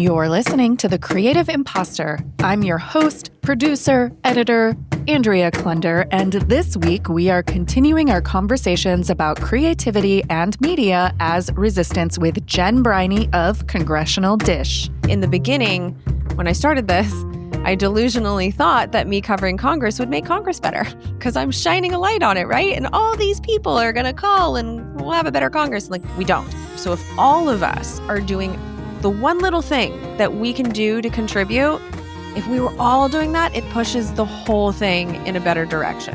You're listening to The Creative Imposter. I'm your host, producer, editor, Andrea Klunder, and this week we are continuing our conversations about creativity and media as resistance with Jen Briney of Congressional Dish. In the beginning, when I started this, I delusionally thought that me covering Congress would make Congress better because I'm shining a light on it, right? And all these people are going to call and we'll have a better Congress. Like, we don't. So if all of us are doing the one little thing that we can do to contribute, if we were all doing that, it pushes the whole thing in a better direction.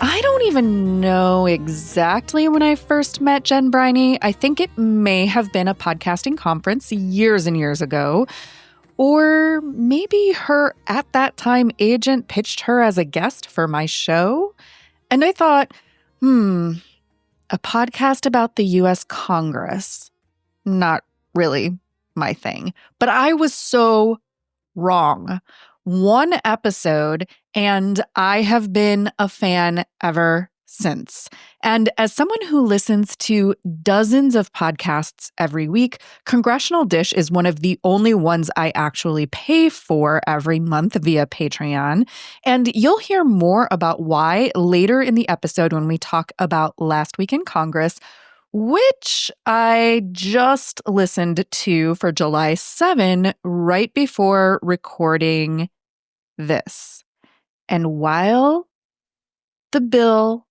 I don't even know exactly when I first met Jen Briney. I think it may have been a podcasting conference years and years ago. Or maybe her, at that time, agent pitched her as a guest for my show. And I thought, a podcast about the U.S. Congress. Not really my thing. But I was so wrong. One episode, and I have been a fan ever since. And as someone who listens to dozens of podcasts every week, Congressional Dish is one of the only ones I actually pay for every month via Patreon. And you'll hear more about why later in the episode when we talk about Last Week in Congress, which I just listened to for July 7 right before recording this. And while the bill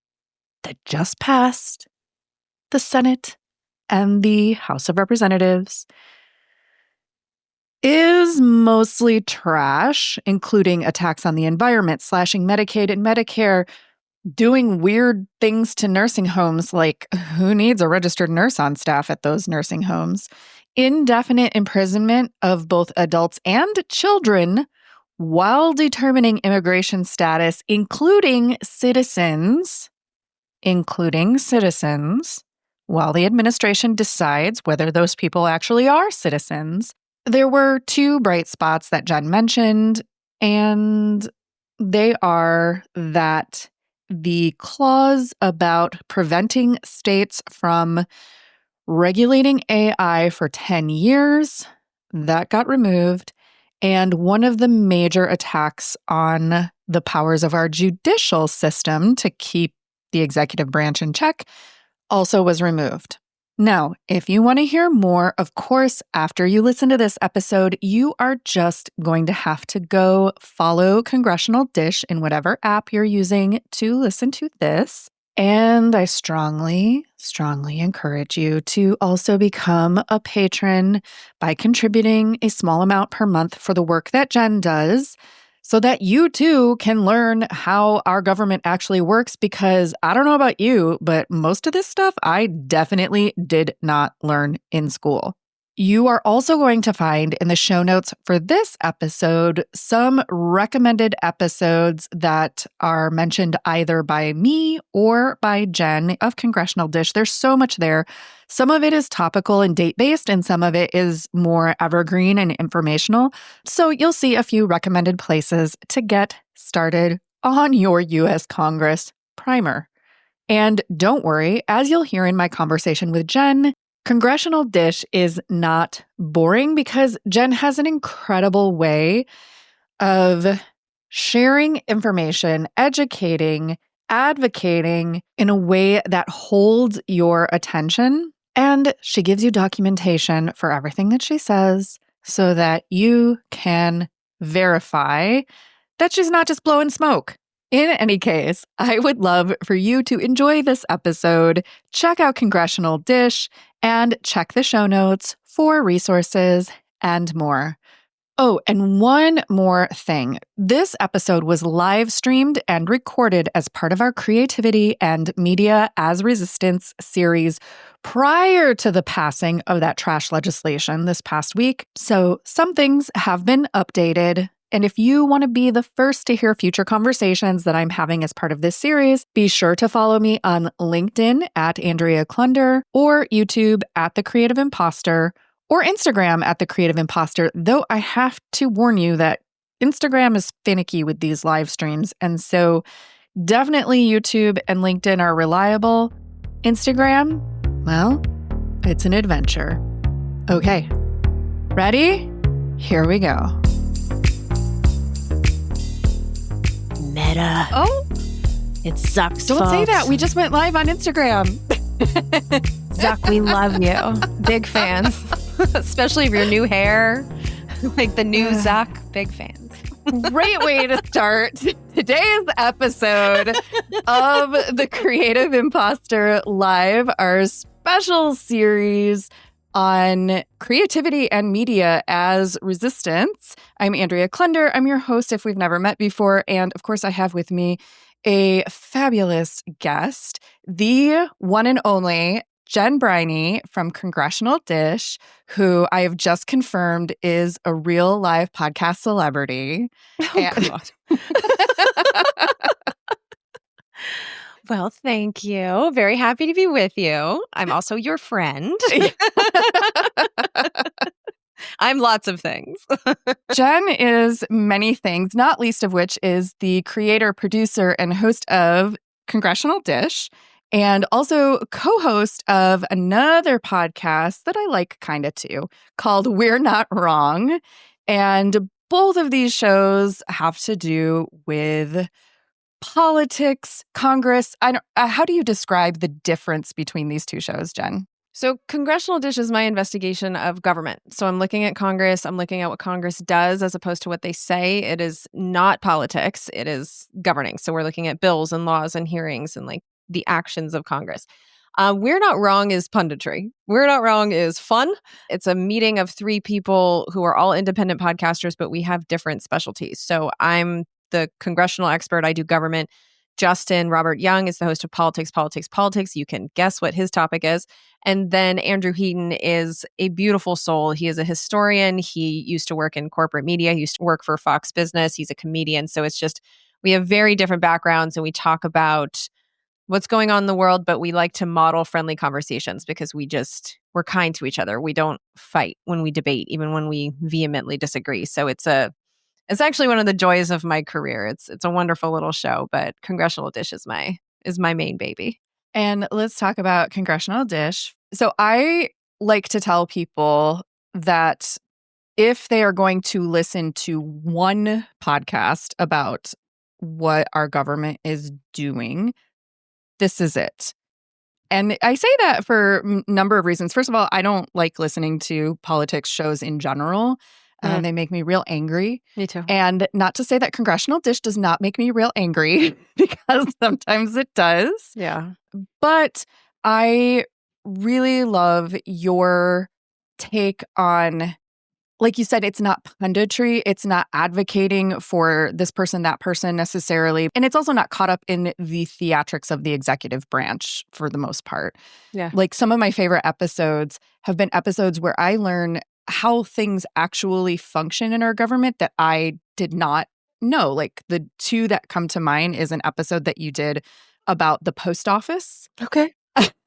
that just passed the Senate and the House of Representatives is mostly trash, including attacks on the environment, slashing Medicaid and Medicare, doing weird things to nursing homes like who needs a registered nurse on staff at those nursing homes, indefinite imprisonment of both adults and children while determining immigration status, including citizens, while the administration decides whether those people actually are citizens. There were two bright spots that Jen mentioned, and they are that the clause about preventing states from regulating AI for 10 years, that got removed, and one of the major attacks on the powers of our judicial system to keep the executive branch in check also was removed. Now, if you want to hear more, of course, after you listen to this episode, you are just going to have to go follow Congressional Dish in whatever app you're using to listen to this. And I strongly encourage you to also become a patron by contributing a small amount per month for the work that Jen does, so that you too can learn how our government actually works, because I don't know about you, but most of this stuff I definitely did not learn in school. You are also going to find in the show notes for this episode some recommended episodes that are mentioned either by me or by Jen of Congressional Dish. There's so much there. Some of it is topical and date-based, and some of it is more evergreen and informational. So you'll see a few recommended places to get started on your U.S. Congress primer. And don't worry, as you'll hear in my conversation with Jen, Congressional Dish is not boring because Jen has an incredible way of sharing information, educating, advocating in a way that holds your attention. And she gives you documentation for everything that she says so that you can verify that she's not just blowing smoke. In any case, I would love for you to enjoy this episode, check out Congressional Dish, and check the show notes for resources and more. Oh, and one more thing. This episode was live streamed and recorded as part of our Creativity and Media as Resistance series prior to the passing of that trash legislation this past week. So some things have been updated. And if you want to be the first to hear future conversations that I'm having as part of this series, be sure to follow me on LinkedIn at Andrea Klunder or YouTube at The Creative Imposter or Instagram at The Creative Imposter, though I have to warn you that Instagram is finicky with these live streams. And so definitely YouTube and LinkedIn are reliable. Instagram, well, it's an adventure. Okay, ready? Here we go. Meta. Oh, It's Zuck's don't fault. say that. We just went live on Instagram. Zuck, we love you. Big fans, especially of your new hair, like the new Zuck. Big fans. Great way to start today's episode of the Creative Imposter Live, our special series on creativity and media as resistance. I'm Andrea Klunder. I'm your host if we've never met before. And of course, I have with me a fabulous guest, the one and only Jen Briney from Congressional Dish, who I have just confirmed is a real live podcast celebrity. God. Well, thank you. Very happy to be with you. I'm also your friend. I'm lots of things. Jen is many things, not least of which is the creator, producer, and host of Congressional Dish, and also co-host of another podcast that I like kind of too, called We're Not Wrong. And both of these shows have to do with politics, Congress. How do you describe the difference between these two shows, Jen? So Congressional Dish is my investigation of government. So I'm looking at Congress. I'm looking at what Congress does as opposed to what they say. It is not politics. It is governing. So we're looking at bills and laws and hearings and like the actions of Congress. We're Not Wrong is punditry. We're Not Wrong is fun. It's a meeting of three people who are all independent podcasters, but we have different specialties. So I'm the congressional expert. I do government. Justin Robert Young is the host of Politics, Politics, Politics. You can guess what his topic is. And then Andrew Heaton is a beautiful soul. He is a historian. He used to work in corporate media. He used to work for Fox Business. He's a comedian. So it's just, we have very different backgrounds and we talk about what's going on in the world, but we like to model friendly conversations because we're kind to each other. We don't fight when we debate, even when we vehemently disagree. So it's actually one of the joys of my career. It's a wonderful little show, but Congressional Dish is my main baby. And let's talk about Congressional Dish. So I like to tell people that if they are going to listen to one podcast about what our government is doing, this is it. And I say that for a number of reasons. First of all, I don't like listening to politics shows in general. They make me real angry. Me too. And not to say that Congressional Dish does not make me real angry, because sometimes it does. Yeah. But I really love your take on, like you said, it's not punditry. It's not advocating for this person, that person necessarily. And it's also not caught up in the theatrics of the executive branch for the most part. Yeah. Like some of my favorite episodes have been episodes where I learn how things actually function in our government that I did not know. Like the two that come to mind is an episode that you did about the post office. Okay.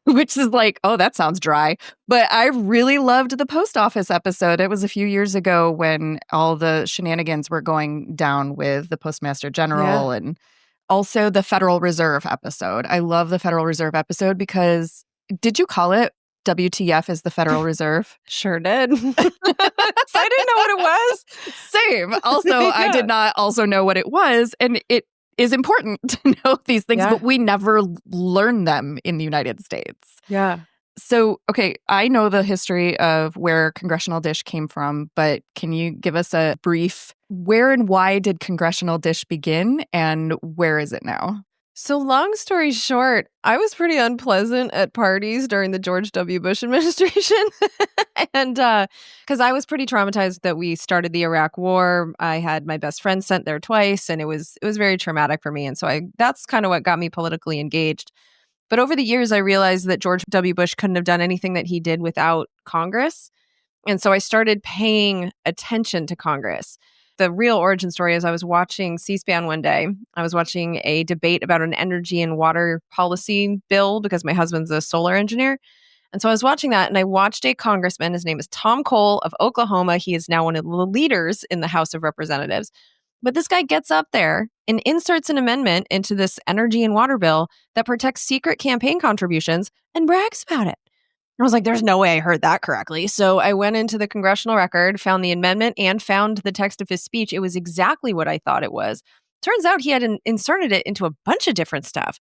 Which is like, oh, that sounds dry. But I really loved the post office episode. It was a few years ago when all the shenanigans were going down with the Postmaster General and also the Federal Reserve episode. I love the Federal Reserve episode because, did you call it WTF is the Federal Reserve? Sure did. So I didn't know what it was. Same. Also, I did not also know what it was. And it is important to know these things, but we never learn them in the United States. Yeah. So, okay, I know the history of where Congressional Dish came from, but can you give us a brief where and why did Congressional Dish begin and where is it now? So long story short, I was pretty unpleasant at parties during the George W. Bush administration. And because I was pretty traumatized that we started the Iraq War. I had my best friend sent there twice, and it was very traumatic for me. And so that's kind of what got me politically engaged. But over the years, I realized that George W. Bush couldn't have done anything that he did without Congress. And so I started paying attention to Congress. The real origin story is I was watching C-SPAN one day. I was watching a debate about an energy and water policy bill because my husband's a solar engineer. And so I was watching that, and I watched a congressman. His name is Tom Cole of Oklahoma. He is now one of the leaders in the House of Representatives. But this guy gets up there and inserts an amendment into this energy and water bill that protects secret campaign contributions and brags about it. I was like, there's no way I heard that correctly. So I went into the congressional record, found the amendment, and found the text of his speech. It was exactly what I thought it was. Turns out he had inserted it into a bunch of different stuff.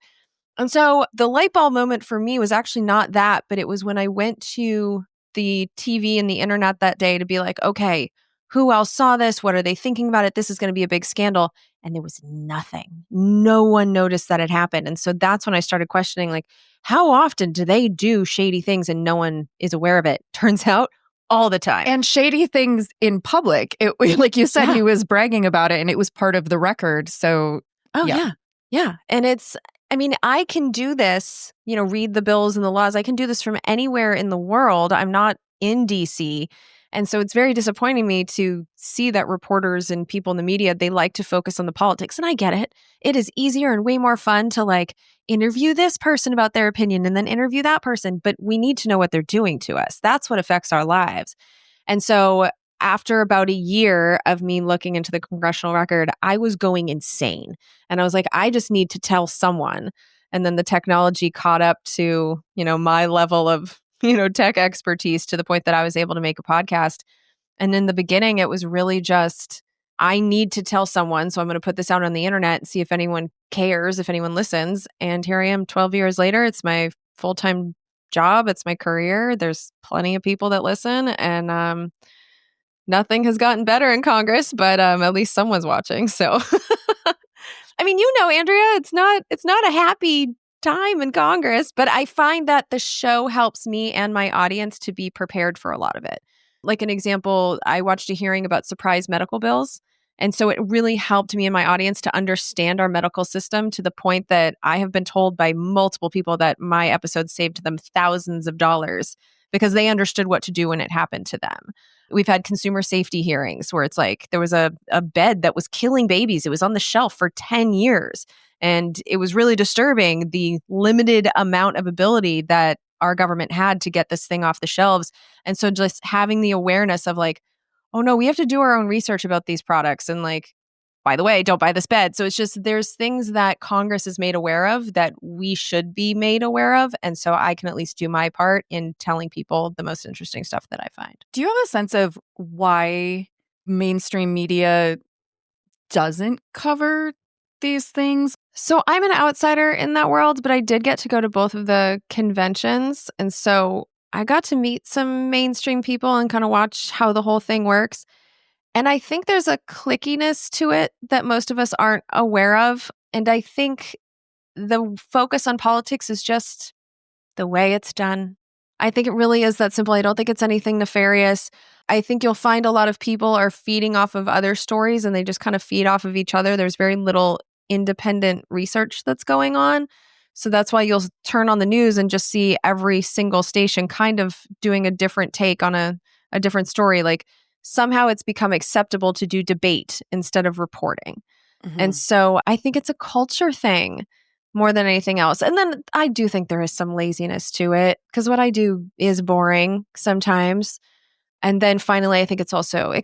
And so the light bulb moment for me was actually not that, but it was when I went to the TV and the internet that day to be like, okay, who else saw this? What are they thinking about it? This is going to be a big scandal. And there was nothing. No one noticed that it happened. And so that's when I started questioning, like, how often do they do shady things and no one is aware of it? Turns out all the time. And shady things in public. Like you said, Yeah. he was bragging about it and it was part of the record. So, Yeah. And I can do this, read the bills and the laws. I can do this from anywhere in the world. I'm not in DC. And so it's very disappointing me to see that reporters and people in the media, they like to focus on the politics. And I get it. It is easier and way more fun to like interview this person about their opinion and then interview that person. But we need to know what they're doing to us. That's what affects our lives. And so after about a year of me looking into the congressional record, I was going insane. And I was like, I just need to tell someone. And then the technology caught up to, my level of, tech expertise to the point that I was able to make a podcast. And in the beginning, it was really just, I need to tell someone. So I'm going to put this out on the internet and see if anyone cares, if anyone listens. And here I am 12 years later. It's my full-time job. It's my career. There's plenty of people that listen. And nothing has gotten better in Congress, but at least someone's watching. So, Andrea, it's not a happy time in Congress, but I find that the show helps me and my audience to be prepared for a lot of it. Like an example, I watched a hearing about surprise medical bills. And so it really helped me and my audience to understand our medical system to the point that I have been told by multiple people that my episode saved them thousands of dollars because they understood what to do when it happened to them. We've had consumer safety hearings where it's like there was a bed that was killing babies. It was on the shelf for 10 years. And it was really disturbing the limited amount of ability that our government had to get this thing off the shelves. And so just having the awareness of like, oh no, we have to do our own research about these products. And like, by the way, don't buy this bed. So it's just, there's things that Congress is made aware of that we should be made aware of. And so I can at least do my part in telling people the most interesting stuff that I find. do you have a sense of why mainstream media doesn't cover these things? So I'm an outsider in that world, but I did get to go to both of the conventions. And so I got to meet some mainstream people and kind of watch how the whole thing works. And I think there's a clickiness to it that most of us aren't aware of. And I think the focus on politics is just the way it's done. I think it really is that simple. I don't think it's anything nefarious. I think you'll find a lot of people are feeding off of other stories and they just kind of feed off of each other. There's very little independent research that's going on. So that's why you'll turn on the news and just see every single station kind of doing a different take on a different story. Like somehow it's become acceptable to do debate instead of reporting. Mm-hmm. And so I think it's a culture thing more than anything else. And then I do think there is some laziness to it because what I do is boring sometimes. And then finally, I think it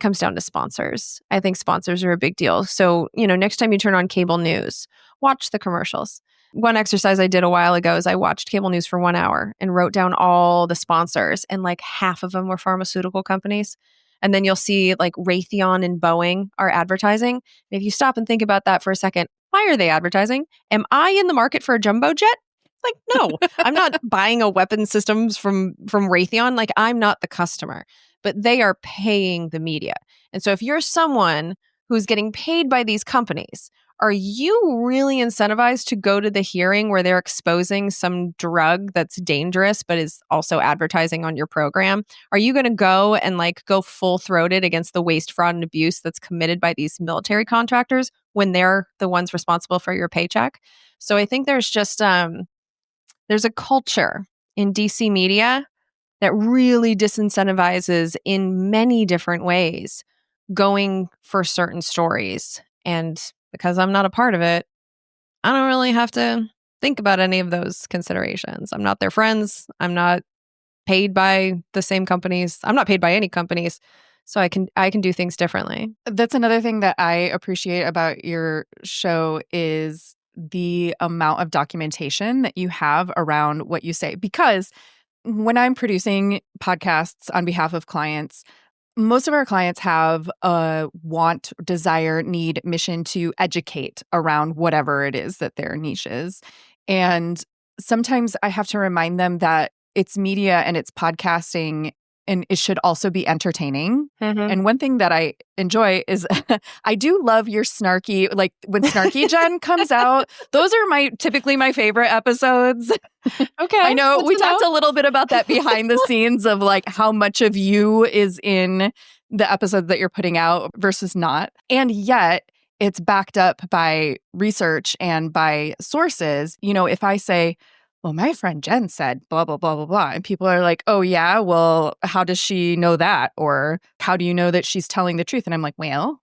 comes down to sponsors. I think sponsors are a big deal. So, next time you turn on cable news, watch the commercials. One exercise I did a while ago is I watched cable news for 1 hour and wrote down all the sponsors, and like half of them were pharmaceutical companies. And then you'll see like Raytheon and Boeing are advertising. And if you stop and think about that for a second, why are they advertising? Am I in the market for a jumbo jet? Like, no, I'm not buying a weapon systems from Raytheon. Like, I'm not the customer, but they are paying the media. And so if you're someone who's getting paid by these companies, are you really incentivized to go to the hearing where they're exposing some drug that's dangerous, but is also advertising on your program? Are you going to go and like go full throated against the waste, fraud, and abuse that's committed by these military contractors when they're the ones responsible for your paycheck? So I think there's just, there's a culture in DC media that really disincentivizes in many different ways going for certain stories. And because I'm not a part of it, I don't really have to think about any of those considerations. I'm not their friends. I'm not paid by the same companies. I'm not paid by any companies. So I can do things differently. That's another thing that I appreciate about your show is the amount of documentation that you have around what you say. Because when I'm producing podcasts on behalf of clients, most of our clients have a want, desire, need, mission to educate around whatever it is that their niche is. And sometimes I have to remind them that it's media and it's podcasting and it should also be entertaining. Mhm. And one thing that I enjoy is I do love your snarky, like when Snarky Jen comes out, those are typically my favorite episodes. Okay. I know good we to talked a little bit about that behind the scenes of like how much of you is in the episode that you're putting out versus not. And yet it's backed up by research and by sources. You know, if I say, well, my friend Jen said blah, blah, blah, blah, blah. And people are like, oh, yeah, well, how does she know that? Or how do you know that she's telling the truth? And I'm like, well,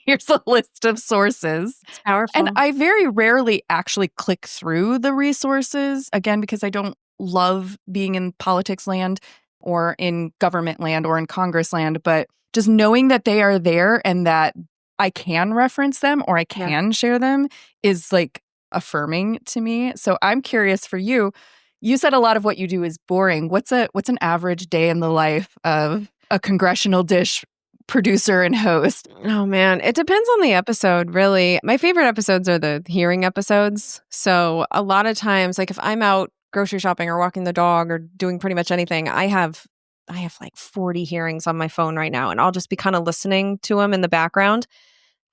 here's a list of sources. It's powerful. And I very rarely actually click through the resources, again, because I don't love being in politics land or in government land or in Congress land. But just knowing that they are there and that I can reference them or I can share them is like affirming to me. So I'm curious for you. You said a lot of what you do is boring. What's an average day in the life of a congressional dish producer and host? Oh man, it depends on the episode, really. My favorite episodes are the hearing episodes. So a lot of times, like if I'm out grocery shopping or walking the dog or doing pretty much anything, I have like 40 hearings on my phone right now, and I'll just be kind of listening to them in the background.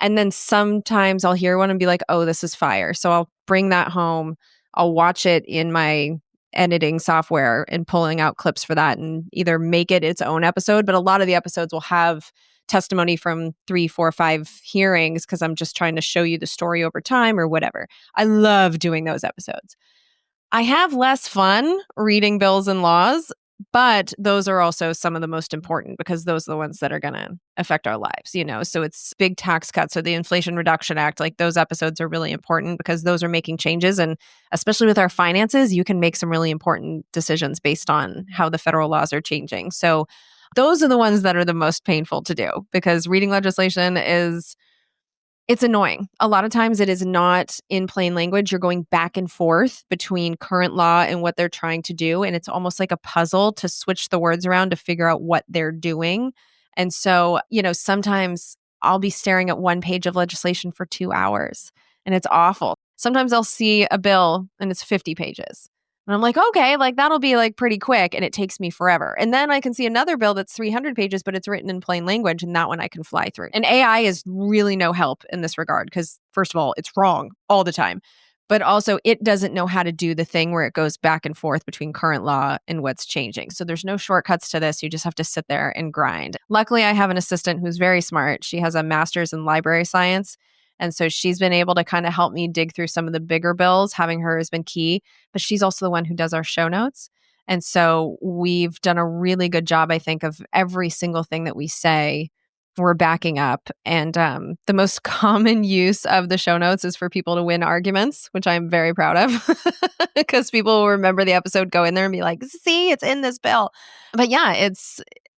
And then sometimes I'll hear one and be like, oh, this is fire. So I'll bring that home. I'll watch it in my editing software and pulling out clips for that and either make it its own episode. But a lot of the episodes will have testimony from 3, 4, 5 hearings because I'm just trying to show you the story over time or whatever. I love doing those episodes. I have less fun reading bills and laws, but those are also some of the most important because those are the ones that are going to affect our lives, you know? So it's big tax cuts or the Inflation Reduction Act. Like those episodes are really important because those are making changes. And especially with our finances, you can make some really important decisions based on how the federal laws are changing. So those are the ones that are the most painful to do because reading legislation it's annoying. A lot of times it is not in plain language. You're going back and forth between current law and what they're trying to do. And it's almost like a puzzle to switch the words around to figure out what they're doing. And so, you know, sometimes I'll be staring at one page of legislation for 2 hours and it's awful. Sometimes I'll see a bill and it's 50 pages. And I'm like, okay, like that'll be like pretty quick and it takes me forever. And then I can see another bill that's 300 pages, but it's written in plain language and that one I can fly through. And AI is really no help in this regard because first of all, it's wrong all the time. But also it doesn't know how to do the thing where it goes back and forth between current law and what's changing. So there's no shortcuts to this. You just have to sit there and grind. Luckily, I have an assistant who's very smart. She has a master's in library science. And so she's been able to kind of help me dig through some of the bigger bills. Having her has been key, but she's also the one who does our show notes. And so we've done a really good job, I think, of every single thing that we say, we're backing up. And the most common use of the show notes is for people to win arguments, which I'm very proud of because people will remember the episode, go in there and be like, see, it's in this bill. But yeah,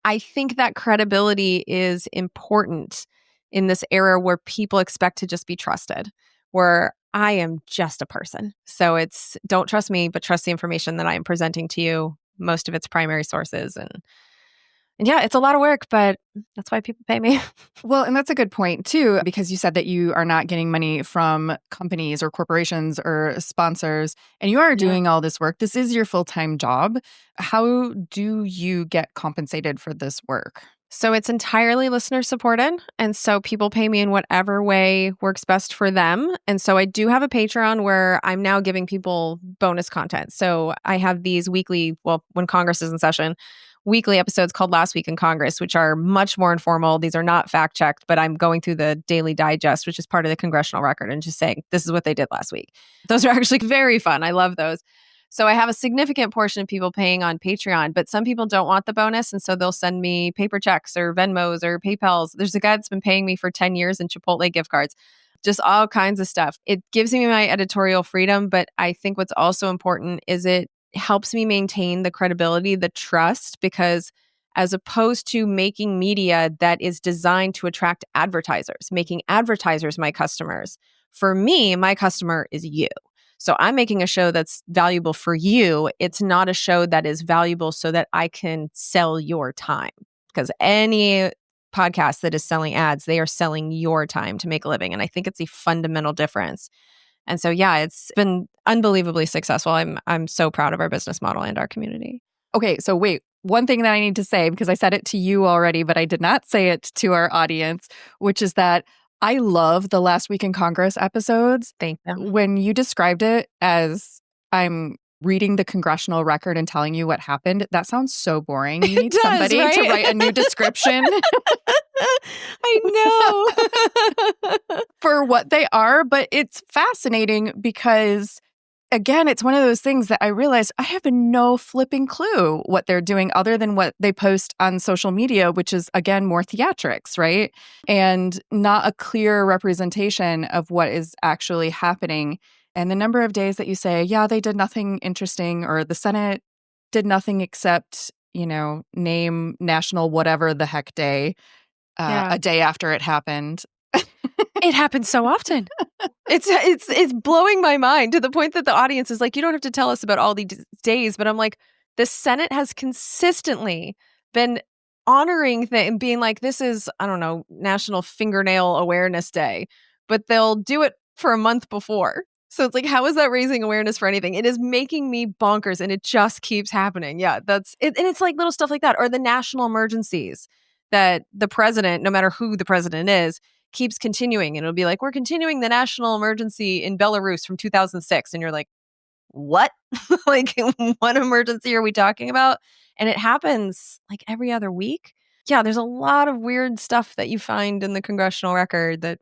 I think that credibility is important in this era where people expect to just be trusted, where I am just a person. So it's don't trust me, but trust the information that I am presenting to you, most of its primary sources. And yeah, it's a lot of work, but that's why people pay me. Well, and that's a good point too, because you said that you are not getting money from companies or corporations or sponsors, and you are doing all this work. This is your full-time job. How do you get compensated for this work? So it's entirely listener supported. And so people pay me in whatever way works best for them. And so I do have a Patreon where I'm now giving people bonus content. So I have these weekly, well, when Congress is in session, weekly episodes called Last Week in Congress, which are much more informal. These are not fact checked, but I'm going through the daily digest, which is part of the Congressional record and just saying, this is what they did last week. Those are actually very fun. I love those. So I have a significant portion of people paying on Patreon, but some people don't want the bonus. And so they'll send me paper checks or Venmos or PayPals. There's a guy that's been paying me for 10 years in Chipotle gift cards, just all kinds of stuff. It gives me my editorial freedom. But I think what's also important is it helps me maintain the credibility, the trust, because as opposed to making media that is designed to attract advertisers, making advertisers my customers, for me, my customer is you. So I'm making a show that's valuable for you. It's not a show that is valuable so that I can sell your time. Because any podcast that is selling ads, they are selling your time to make a living. And I think it's a fundamental difference. And so, yeah, it's been unbelievably successful. I'm so proud of our business model and our community. Okay, so wait, one thing that I need to say, because I said it to you already, but I did not say it to our audience, which is that I love the Last Week in Congress episodes. Thank you. When you described it as I'm reading the congressional record and telling you what happened, that sounds so boring. You need somebody right? to write a new description I know. for what they are. But it's fascinating because, again, it's one of those things that I realized I have no flipping clue what they're doing other than what they post on social media, which is, again, more theatrics, right? And not a clear representation of what is actually happening. And the number of days that you say, yeah, they did nothing interesting, or the Senate did nothing except, name National whatever the heck day, a day after it happened. It happens so often. It's blowing my mind to the point that the audience is like, you don't have to tell us about all these days. But I'm like, the Senate has consistently been honoring and being like, this is, I don't know, National Fingernail Awareness Day, but they'll do it for a month before. So it's like, how is that raising awareness for anything? It is making me bonkers, and it just keeps happening. Yeah, that's it. And it's like little stuff like that, or the national emergencies that the president, no matter who the president is, keeps continuing. And it'll be like, we're continuing the national emergency in Belarus from 2006. And you're like, what? Like, what emergency are we talking about? And it happens like every other week. Yeah, there's a lot of weird stuff that you find in the congressional record that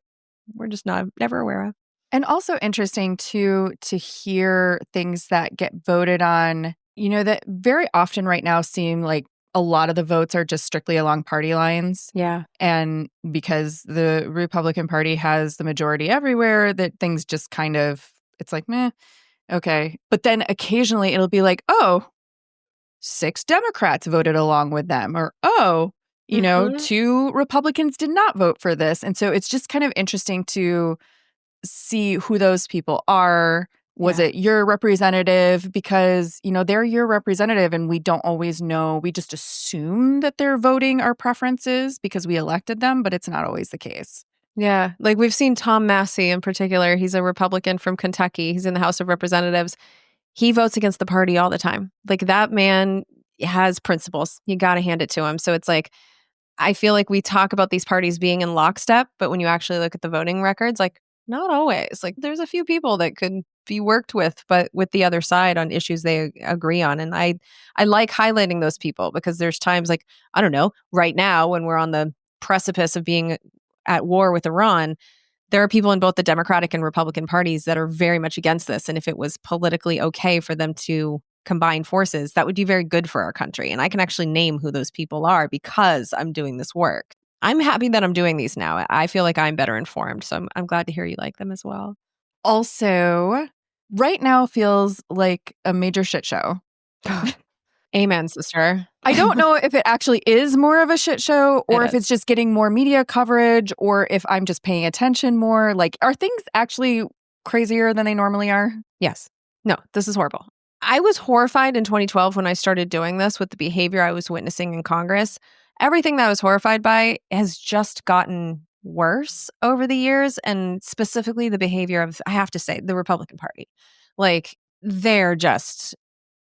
we're just never aware of. And also interesting to hear things that get voted on, that very often right now seem like a lot of the votes are just strictly along party lines. Yeah. And because the Republican Party has the majority everywhere, that things just kind of, it's like, meh, okay. But then occasionally it'll be like, oh, 6 Democrats voted along with them, or, oh, 2 Republicans did not vote for this. And so it's just kind of interesting to see who those people are. Was it your representative? Because, they're your representative and we don't always know. We just assume that they're voting our preferences because we elected them, but it's not always the case. Yeah. Like we've seen Tom Massey in particular. He's a Republican from Kentucky. He's in the House of Representatives. He votes against the party all the time. Like that man has principles. You got to hand it to him. So it's like, I feel like we talk about these parties being in lockstep, but when you actually look at the voting records, like not always. Like there's a few people that could be worked with, but with the other side on issues they agree on. And I like highlighting those people because there's times like, I don't know, right now when we're on the precipice of being at war with Iran, there are people in both the Democratic and Republican parties that are very much against this. And if it was politically okay for them to combine forces, that would be very good for our country. And I can actually name who those people are because I'm doing this work. I'm happy that I'm doing these now. I feel like I'm better informed. So I'm glad to hear you like them as well. Also, right now feels like a major shit show. Amen, sister. I don't know if it actually is more of a shit show or if it's just getting more media coverage or if I'm just paying attention more. Like, are things actually crazier than they normally are? Yes. No, this is horrible. I was horrified in 2012 when I started doing this with the behavior I was witnessing in Congress. Everything that I was horrified by has just gotten worse over the years, and specifically the behavior of, I have to say, the Republican Party. Like, they're just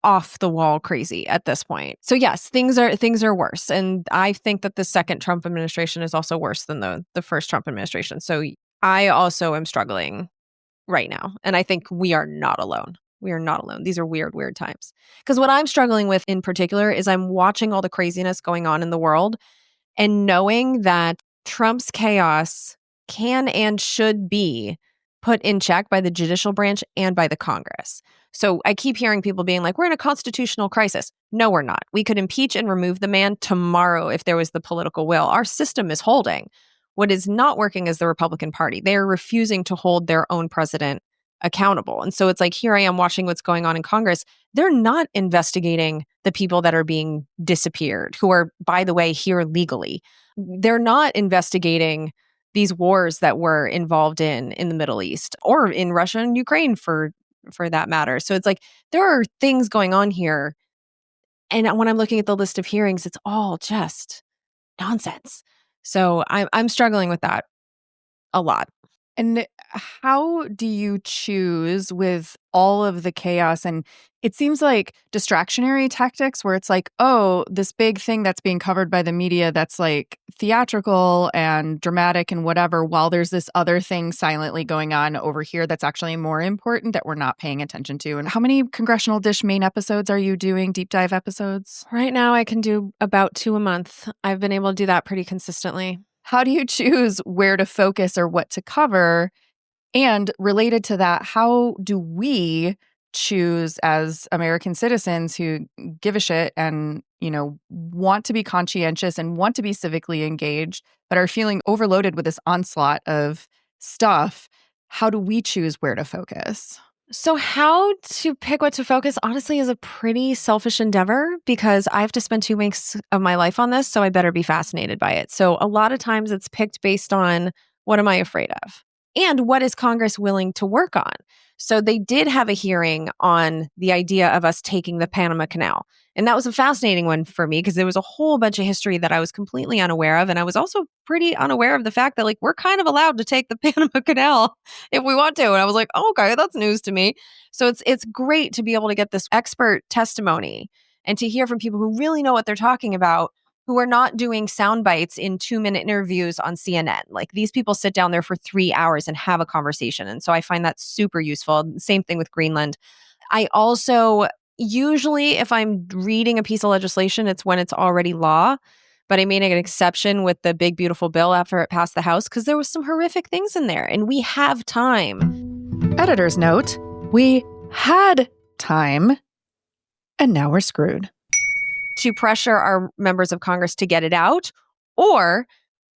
off the wall crazy at this point. So yes, things are worse. And I think that the second Trump administration is also worse than the first Trump administration. So I also am struggling right now. And I think we are not alone. We are not alone. These are weird, weird times. Because what I'm struggling with in particular is I'm watching all the craziness going on in the world and knowing that Trump's chaos can and should be put in check by the judicial branch and by the Congress. So I keep hearing people being like, we're in a constitutional crisis. No, we're not. We could impeach and remove the man tomorrow if there was the political will. Our system is holding. What is not working is the Republican Party. They are refusing to hold their own president accountable. And so it's like, here I am watching what's going on in Congress. They're not investigating the people that are being disappeared, who are, by the way, here legally. They're not investigating these wars that we're involved in the Middle East or in Russia and Ukraine for for that matter. So it's like there are things going on here. And when I'm looking at the list of hearings, it's all just nonsense. So I'm struggling with that a lot. And how do you choose with all of the chaos? And it seems like distractionary tactics where it's like, oh, this big thing that's being covered by the media that's like theatrical and dramatic and whatever, while there's this other thing silently going on over here that's actually more important that we're not paying attention to. And how many Congressional Dish main episodes are you doing, deep dive episodes? Right now, I can do about 2 a month. I've been able to do that pretty consistently. How do you choose where to focus or what to cover? And related to that, how do we choose as American citizens who give a shit and, want to be conscientious and want to be civically engaged, but are feeling overloaded with this onslaught of stuff? How do we choose where to focus? So how to pick what to focus, honestly, is a pretty selfish endeavor because I have to spend 2 weeks of my life on this, so I better be fascinated by it. So a lot of times it's picked based on what am I afraid of and what is Congress willing to work on. So they did have a hearing on the idea of us taking the Panama Canal. And that was a fascinating one for me because there was a whole bunch of history that I was completely unaware of. And I was also pretty unaware of the fact that we're kind of allowed to take the Panama Canal if we want to. And I was like, oh, okay, that's news to me. So it's great to be able to get this expert testimony and to hear from people who really know what they're talking about, who are not doing sound bites in 2-minute interviews on CNN. These people sit down there for 3 hours and have a conversation. And so I find that super useful. Same thing with Greenland. I also usually, if I'm reading a piece of legislation, it's when it's already law. But I made an exception with the big, beautiful bill after it passed the House because there was some horrific things in there. And we have time. Editor's note, we had time, and now we're screwed. To pressure our members of Congress to get it out, or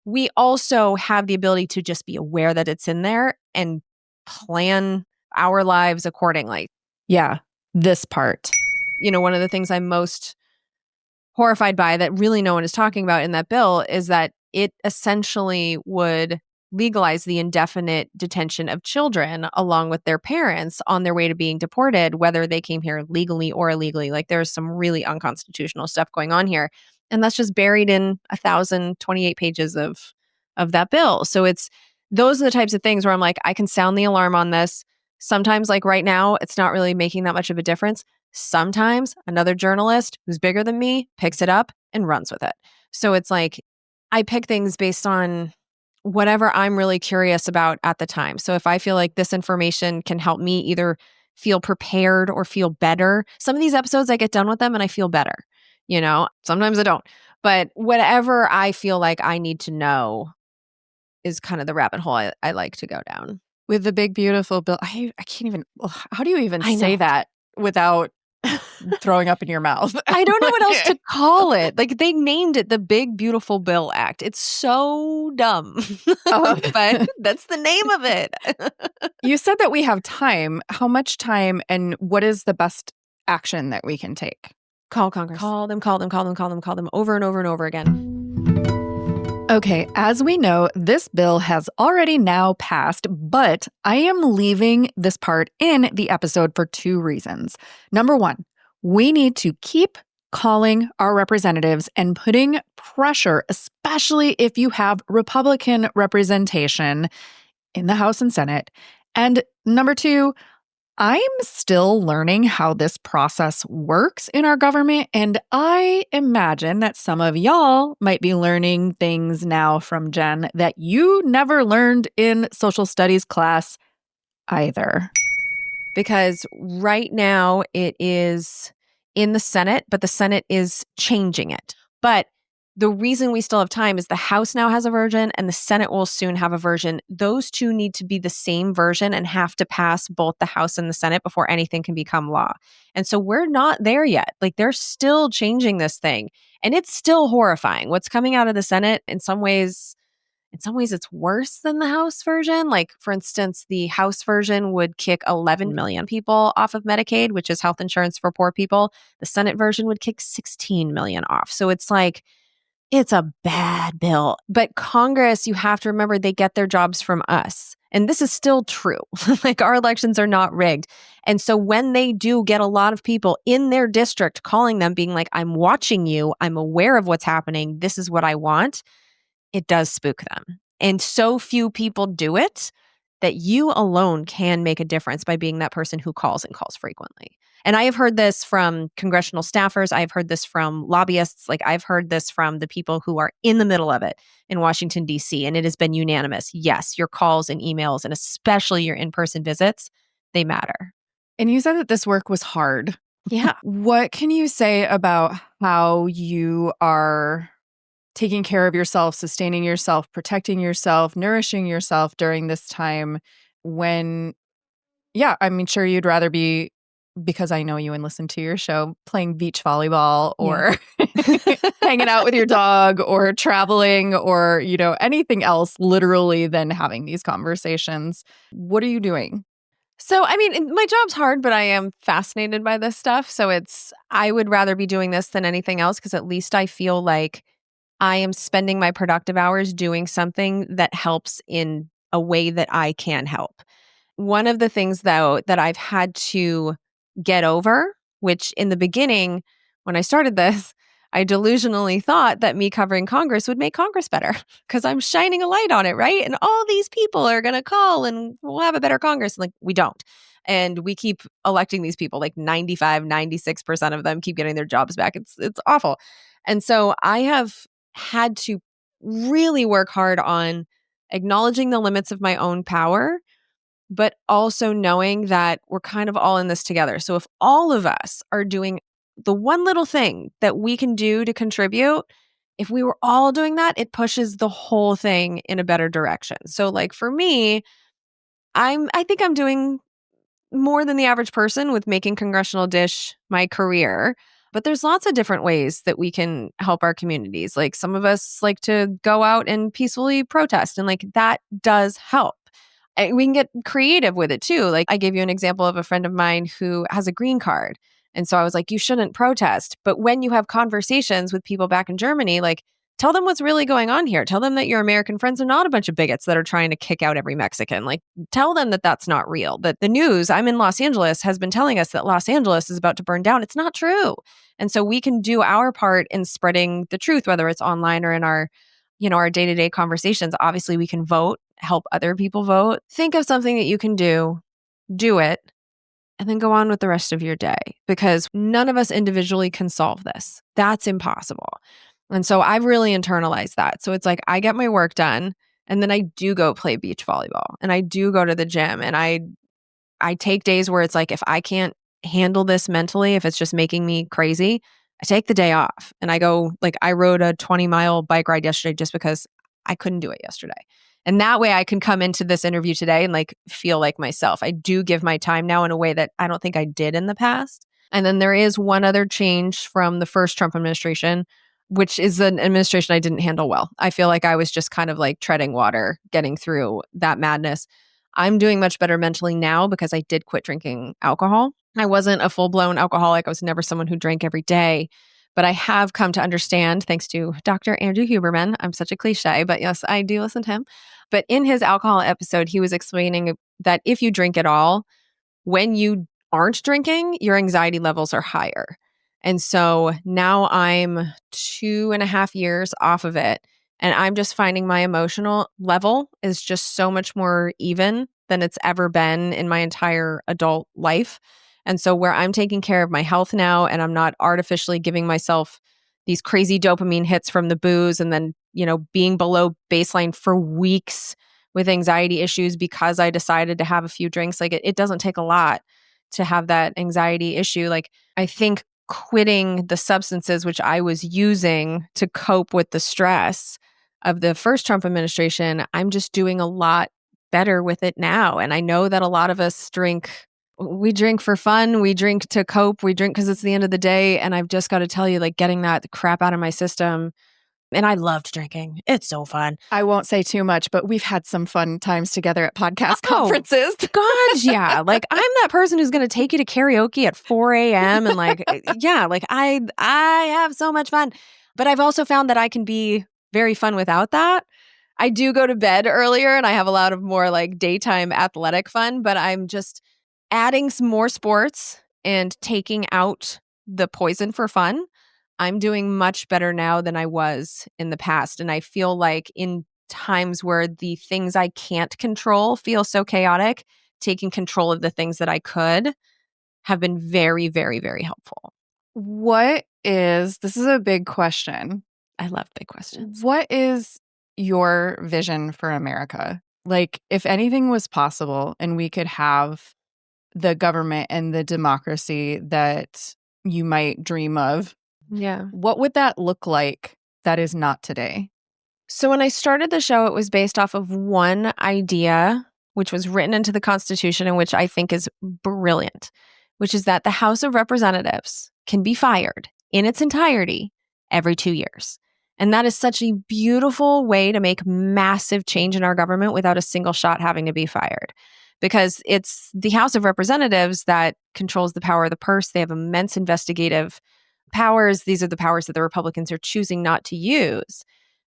we also have the ability to just be aware that it's in there and plan our lives accordingly. Yeah, this part. One of the things I'm most horrified by that really no one is talking about in that bill is that it essentially would legalize the indefinite detention of children along with their parents on their way to being deported, whether they came here legally or illegally. There's some really unconstitutional stuff going on here. And that's just buried in 1,028 pages of that bill. So those are the types of things where I'm like, I can sound the alarm on this. Sometimes, right now, it's not really making that much of a difference. Sometimes another journalist who's bigger than me picks it up and runs with it. So it's I pick things based on whatever I'm really curious about at the time. So if I feel like this information can help me either feel prepared or feel better, some of these episodes I get done with them and I feel better, sometimes I don't. But whatever I feel like I need to know is kind of the rabbit hole I like to go down. With the big, beautiful bill, I can't even, how do you even say know. that without throwing up in your mouth? I don't know what else to call it. They named it the Big Beautiful Bill Act. It's so dumb, but that's the name of it. You said that we have time. How much time and what is the best action that we can take? Call Congress. Call them over and over and over again. Okay, as we know, this bill has already now passed, but I am leaving this part in the episode for 2 reasons. Number 1, we need to keep calling our representatives and putting pressure, especially if you have Republican representation in the House and Senate. And number 2, I'm still learning how this process works in our government, and I imagine that some of y'all might be learning things now from Jen that you never learned in social studies class either. Because right now it is in the Senate, but the Senate is changing it. But the reason we still have time is the House now has a version and the Senate will soon have a version. Those two need to be the same version and have to pass both the House and the Senate before anything can become law. And so we're not there yet. They're still changing this thing and it's still horrifying. What's coming out of the Senate in some ways it's worse than the House version. For instance, the House version would kick 11 million people off of Medicaid, which is health insurance for poor people. The Senate version would kick 16 million off. So it's it's a bad bill. But Congress, you have to remember, they get their jobs from us. And this is still true. Like our elections are not rigged. And so when they do get a lot of people in their district calling them, being like, I'm watching you, I'm aware of what's happening, this is what I want, it does spook them. And so few people do it that you alone can make a difference by being that person who calls and calls frequently. And I have heard this from congressional staffers. I've heard this from lobbyists. Like I've heard this from the people who are in the middle of it in Washington, D.C. And it has been unanimous. Yes, your calls and emails, and especially your in-person visits, they matter. And you said that this work was hard. Yeah. What can you say about how you are taking care of yourself, sustaining yourself, protecting yourself, nourishing yourself during this time when, sure you'd rather be, because I know you and listen to your show, playing beach volleyball or hanging out with your dog or traveling or, anything else literally than having these conversations. What are you doing? So, my job's hard, but I am fascinated by this stuff. So I would rather be doing this than anything else because at least I feel like I am spending my productive hours doing something that helps in a way that I can help. One of the things, though, that I've had to get over, which in the beginning, when I started this, I delusionally thought that me covering Congress would make Congress better because I'm shining a light on it, right? And all these people are going to call and we'll have a better Congress. Like, we don't. And we keep electing these people, like 95, 96% of them keep getting their jobs back. It's awful. And so I have had to really work hard on acknowledging the limits of my own power, but also knowing that we're kind of all in this together. So if all of us are doing the one little thing that we can do to contribute, if we were all doing that, it pushes the whole thing in a better direction. So like for me, I think I'm doing more than the average person with making Congressional Dish my career. But there's lots of different ways that we can help our communities. Like some of us like to go out and peacefully protest, and like that does help. And we can get creative with it too. Like I gave you an example of a friend of mine who has a green card. And so I was like, you shouldn't protest. But when you have conversations with people back in Germany, like tell them what's really going on here. Tell them that your American friends are not a bunch of bigots that are trying to kick out every Mexican. Like tell them that that's not real. That the news, I'm in Los Angeles, has been telling us that Los Angeles is about to burn down. It's not true. And so we can do our part in spreading the truth, whether it's online or in our day-to-day conversations. Obviously, we can vote, help other people vote. Think of something that you can do it, and then go on with the rest of your day because none of us individually can solve this. That's impossible. And so I've really internalized that. So it's like I get my work done and then I do go play beach volleyball and I do go to the gym and I take days where it's like if I can't handle this mentally, if it's just making me crazy, I take the day off and I go, like I rode a 20-mile bike ride yesterday just because I couldn't do it yesterday. And that way I can come into this interview today and like feel like myself. I do give my time now in a way that I don't think I did in the past. And then there is one other change from the first Trump administration, which is an administration I didn't handle well. I feel like I was just kind of like treading water, getting through that madness. I'm doing much better mentally now because I did quit drinking alcohol. I wasn't a full-blown alcoholic. I was never someone who drank every day. But I have come to understand, thanks to Dr. Andrew Huberman, I'm such a cliche, but yes, I do listen to him. But in his alcohol episode, he was explaining that if you drink at all, when you aren't drinking, your anxiety levels are higher. And so now I'm 2.5 years off of it. And I'm just finding my emotional level is just so much more even than it's ever been in my entire adult life. And so where I'm taking care of my health now and I'm not artificially giving myself these crazy dopamine hits from the booze and then, being below baseline for weeks with anxiety issues because I decided to have a few drinks. Like it doesn't take a lot to have that anxiety issue. Like I think quitting the substances which I was using to cope with the stress of the first Trump administration, I'm just doing a lot better with it now. And I know that a lot of us we drink for fun, we drink to cope, we drink because it's the end of the day. And I've just got to tell you, like getting that crap out of my system. And I loved drinking. It's so fun. I won't say too much, but we've had some fun times together at podcast conferences. God, yeah. Like I'm that person who's going to take you to karaoke at 4 a.m. and like, yeah, like I have so much fun. But I've also found that I can be very fun without that. I do go to bed earlier and I have a lot of more like daytime athletic fun, but I'm just adding some more sports and taking out the poison for fun. I'm doing much better now than I was in the past. And I feel like in times where the things I can't control feel so chaotic, taking control of the things that I could have been very, very, very helpful. This is a big question. I love big questions. What is your vision for America? Like, if anything was possible and we could have the government and the democracy that you might dream of, Yeah. what would that look like that is not today? So when I started the show, it was based off of one idea, which was written into the Constitution and which I think is brilliant, which is that the House of Representatives can be fired in its entirety every 2 years. And that is such a beautiful way to make massive change in our government without a single shot having to be fired. Because it's the House of Representatives that controls the power of the purse. They have immense investigative powers. These are the powers that the Republicans are choosing not to use.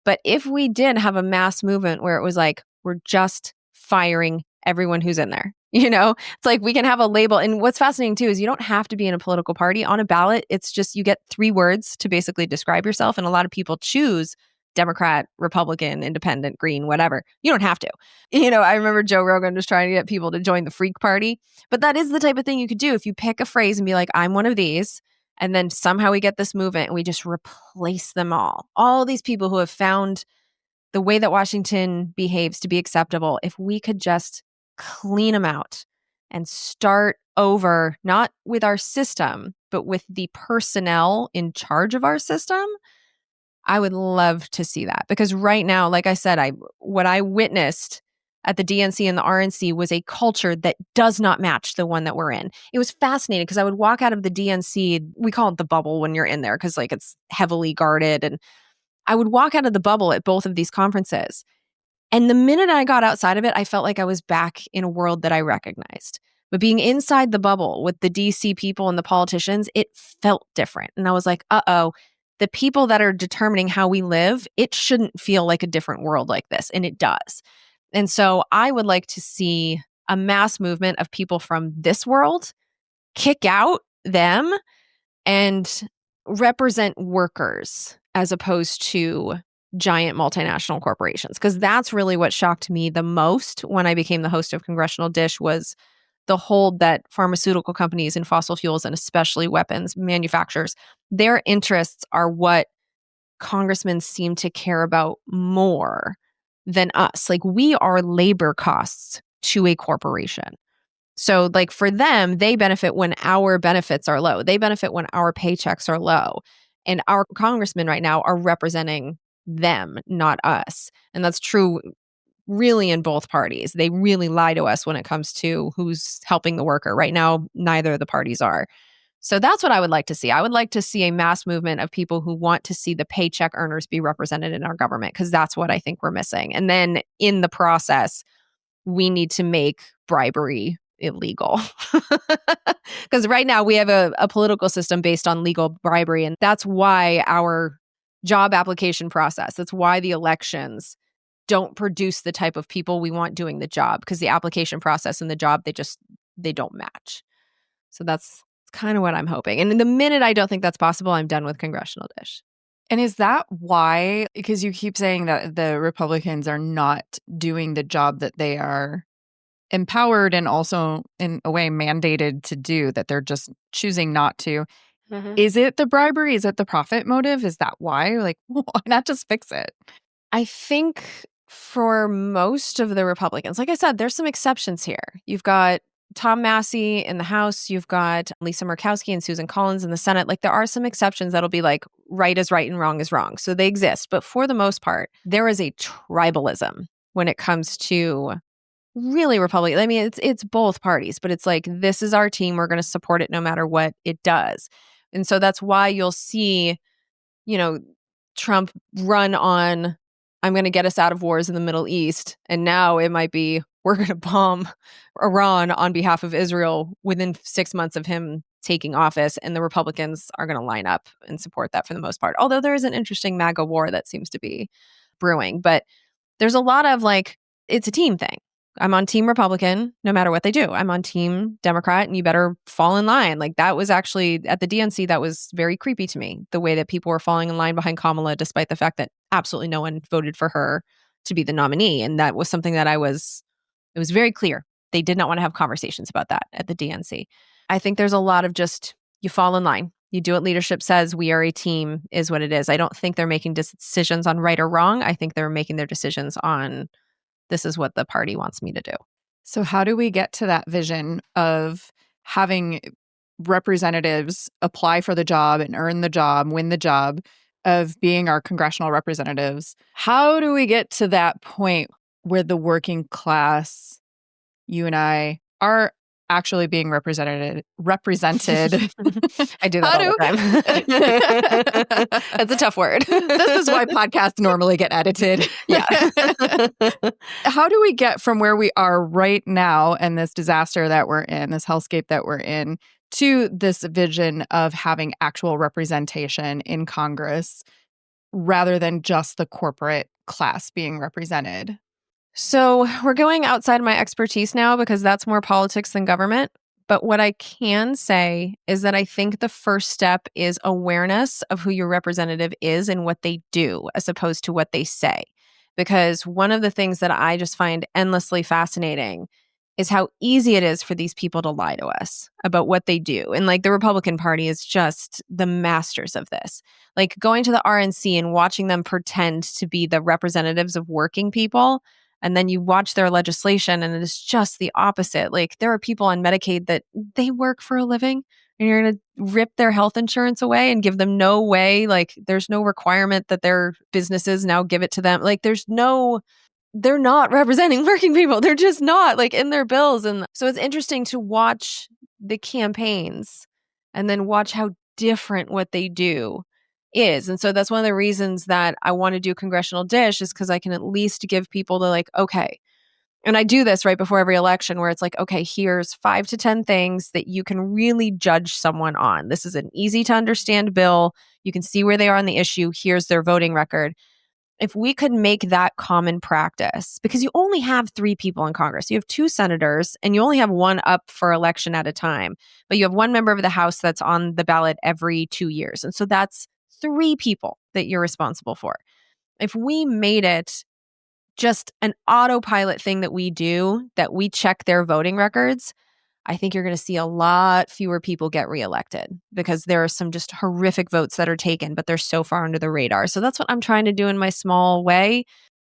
But if we did have a mass movement where it was like, we're just firing everyone who's in there, it's like we can have a label. And what's fascinating too is you don't have to be in a political party. On a ballot, it's just you get 3 words to basically describe yourself. And a lot of people choose Democrat, Republican, Independent, Green, whatever. You don't have to. I remember Joe Rogan was trying to get people to join the Freak Party. But that is the type of thing you could do if you pick a phrase and be like, I'm one of these. And then somehow we get this movement and we just replace them all. All these people who have found the way that Washington behaves to be acceptable, if we could just clean them out and start over, not with our system, but with the personnel in charge of our system, I would love to see that. Because right now, like I said, what I witnessed at the DNC and the RNC was a culture that does not match the one that we're in. It was fascinating because I would walk out of the DNC, we call it the bubble when you're in there because like it's heavily guarded. And I would walk out of the bubble at both of these conferences. And the minute I got outside of it, I felt like I was back in a world that I recognized. But being inside the bubble with the DC people and the politicians, it felt different. And I was like, uh-oh, the people that are determining how we live, it shouldn't feel like a different world like this. And it does. And so I would like to see a mass movement of people from this world kick out them and represent workers as opposed to giant multinational corporations. Because that's really what shocked me the most when I became the host of Congressional Dish was the hold that pharmaceutical companies and fossil fuels and especially weapons manufacturers, their interests are what congressmen seem to care about more than us. Like we are labor costs to a corporation. So like for them, they benefit when our benefits are low. They benefit when our paychecks are low. And our congressmen right now are representing them, not us. And that's true really in both parties. They really lie to us when it comes to who's helping the worker. Right now, neither of the parties are. So that's what I would like to see. I would like to see a mass movement of people who want to see the paycheck earners be represented in our government, because that's what I think we're missing. And then in the process, we need to make bribery illegal. Because right now we have a political system based on legal bribery. And that's why our job application process, that's why the elections don't produce the type of people we want doing the job, because the application process and the job, they don't match. So that's kind of what I'm hoping. And in the minute I don't think that's possible, I'm done with Congressional Dish. And is that why, because you keep saying that the Republicans are not doing the job that they are empowered and also in a way mandated to do, that they're just choosing not to? Mm-hmm. Is it the bribery? Is it the profit motive? Is that why? Like, why not just fix it? I think for most of the Republicans, like I said, there's some exceptions here. You've got Tom Massey in the House. You've got Lisa Murkowski and Susan Collins in the Senate. Like there are some exceptions that'll be like right is right and wrong is wrong. So they exist. But for the most part, there is a tribalism when it comes to really Republican. I mean, it's both parties, but it's like, this is our team. We're going to support it no matter what it does. And so that's why you'll see, Trump run on, I'm going to get us out of wars in the Middle East. And now it might be, we're going to bomb Iran on behalf of Israel within 6 months of him taking office. And the Republicans are going to line up and support that for the most part. Although there is an interesting MAGA war that seems to be brewing. But there's a lot of like, it's a team thing. I'm on team Republican, no matter what they do. I'm on team Democrat, and you better fall in line. Like that was actually at the DNC, that was very creepy to me, the way that people were falling in line behind Kamala, despite the fact that absolutely no one voted for her to be the nominee. And that was something that it was very clear. They did not want to have conversations about that at the DNC. I think there's a lot of just, you fall in line. You do what leadership says. We are a team is what it is. I don't think they're making decisions on right or wrong. I think they're making their decisions on, this is what the party wants me to do. So how do we get to that vision of having representatives apply for the job and earn the job, win the job, of being our congressional representatives? How do we get to that point where the working class, you and I, are actually being represented? I do that all the time. That's a tough word. This is why podcasts normally get edited. Yeah. How do we get from where we are right now and this disaster that we're in, this hellscape that we're in, to this vision of having actual representation in Congress rather than just the corporate class being represented? So we're going outside my expertise now because that's more politics than government. But what I can say is that I think the first step is awareness of who your representative is and what they do, as opposed to what they say. Because one of the things that I just find endlessly fascinating is how easy it is for these people to lie to us about what they do. And like the Republican Party is just the masters of this. Like going to the RNC and watching them pretend to be the representatives of working people. And then you watch their legislation and it is just the opposite. Like there are people on Medicaid that they work for a living and you're going to rip their health insurance away and give them no way. Like there's no requirement that their businesses now give it to them. Like they're not representing working people. They're just not, like, in their bills. And so it's interesting to watch the campaigns and then watch how different what they do is. And so that's one of the reasons that I want to do Congressional Dish, is because I can at least give people the like, okay. And I do this right before every election where it's like, okay, here's 5 to 10 things that you can really judge someone on. This is an easy to understand bill. You can see where they are on the issue. Here's their voting record. If we could make that common practice, because you only have 3 people in Congress. You have 2 senators and you only have 1 up for election at a time, but you have 1 member of the House that's on the ballot every 2 years. And so that's 3 people that you're responsible for. If we made it just an autopilot thing that we do, that we check their voting records, I think you're going to see a lot fewer people get reelected because there are some just horrific votes that are taken, but they're so far under the radar. So that's what I'm trying to do in my small way.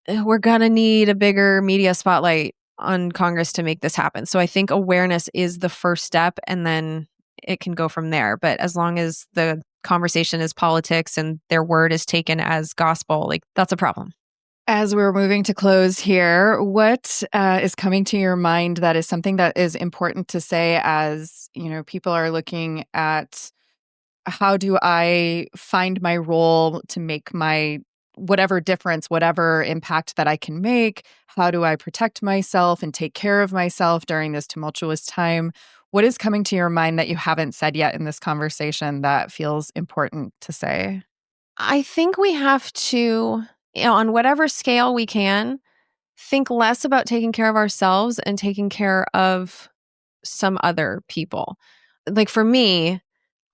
We're going to need a bigger media spotlight on Congress to make this happen. So I think awareness is the first step, and then it can go from there. But as long as the conversation is politics and their word is taken as gospel, like that's a problem. As we're moving to close here, what is coming to your mind that is something that is important to say as, you know, people are looking at how do I find my role to make my whatever difference, whatever impact that I can make? How do I protect myself and take care of myself during this tumultuous time? What is coming to your mind that you haven't said yet in this conversation that feels important to say? I think we have to, on whatever scale we can, think less about taking care of ourselves and taking care of some other people. Like for me,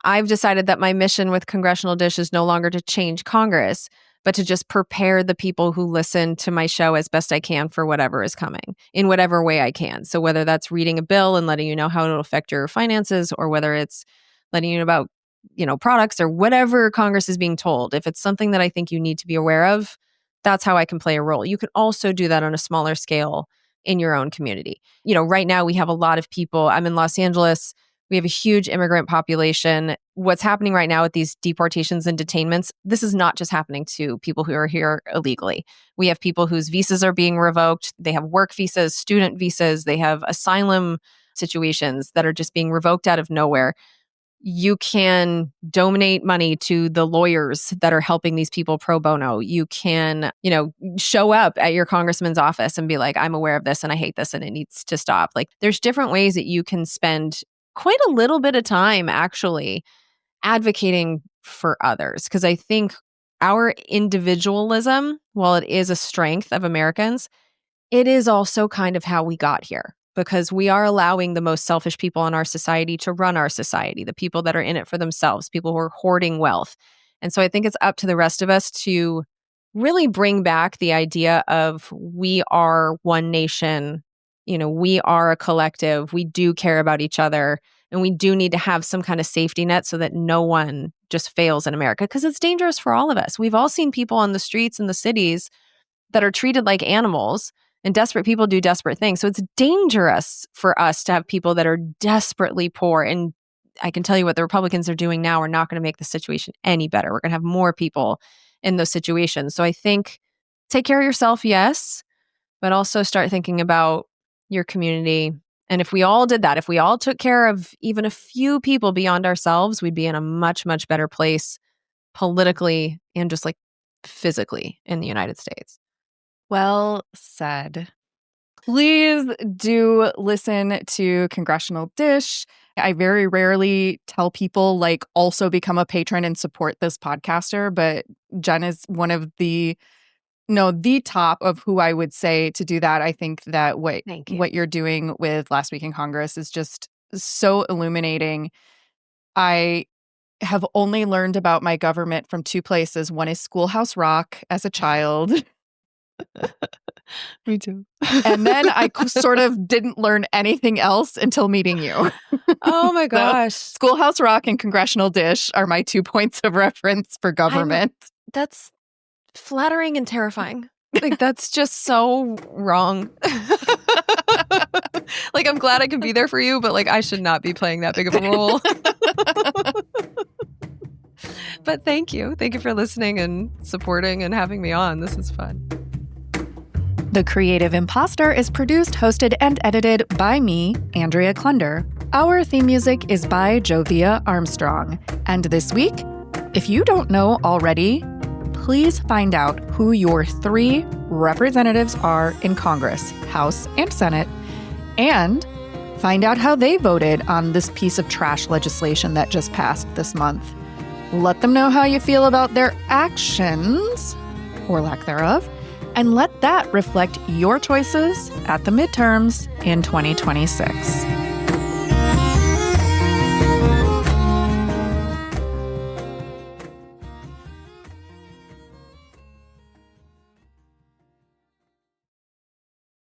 I've decided that my mission with Congressional Dish is no longer to change Congress, but to just prepare the people who listen to my show as best I can for whatever is coming in whatever way I can. So whether that's reading a bill and letting you know how it'll affect your finances, or whether it's letting you know about, products or whatever Congress is being told. If it's something that I think you need to be aware of, that's how I can play a role. You can also do that on a smaller scale in your own community. Right now we have a lot of people. I'm in Los Angeles. We have a huge immigrant population. What's happening right now with these deportations and detainments, this is not just happening to people who are here illegally. We have people whose visas are being revoked. They have work visas, student visas. They have asylum situations that are just being revoked out of nowhere. You can donate money to the lawyers that are helping these people pro bono. You can, show up at your congressman's office and be like, I'm aware of this and I hate this and it needs to stop. Like there's different ways that you can spend quite a little bit of time actually advocating for others. Because I think our individualism, while it is a strength of Americans, it is also kind of how we got here, because we are allowing the most selfish people in our society to run our society, the people that are in it for themselves, people who are hoarding wealth. And so I think it's up to the rest of us to really bring back the idea of we are one nation, we are a collective, we do care about each other, and we do need to have some kind of safety net so that no one just fails in America, because it's dangerous for all of us. We've all seen people on the streets in the cities that are treated like animals, and desperate people do desperate things. So it's dangerous for us to have people that are desperately poor. And I can tell you what the Republicans are doing now are not going to make the situation any better. We're going to have more people in those situations. So I think take care of yourself, yes, but also start thinking about your community. And if we all did that, if we all took care of even a few people beyond ourselves, we'd be in a much, much better place politically and just like physically in the United States. Well said. Please do listen to Congressional Dish. I very rarely tell people also become a patron and support this podcaster, but Jen is one of the top of who I would say to do that. I think that what you're doing with Last Week in Congress is just so illuminating. I have only learned about my government from two places. One is Schoolhouse Rock as a child. Me too. And then I sort of didn't learn anything else until meeting you. Oh my gosh. So, Schoolhouse Rock and Congressional Dish are my 2 points of reference for government. That's flattering and terrifying. That's just so wrong. I'm glad I can be there for you, but I should not be playing that big of a role. But thank you. Thank you for listening and supporting and having me on. This is fun. The Creative Imposter is produced, hosted, and edited by me, Andrea Klunder. Our theme music is by Jovia Armstrong. And this week, if you don't know already, please find out who your 3 representatives are in Congress, House and Senate, and find out how they voted on this piece of trash legislation that just passed this month. Let them know how you feel about their actions, or lack thereof, and let that reflect your choices at the midterms in 2026.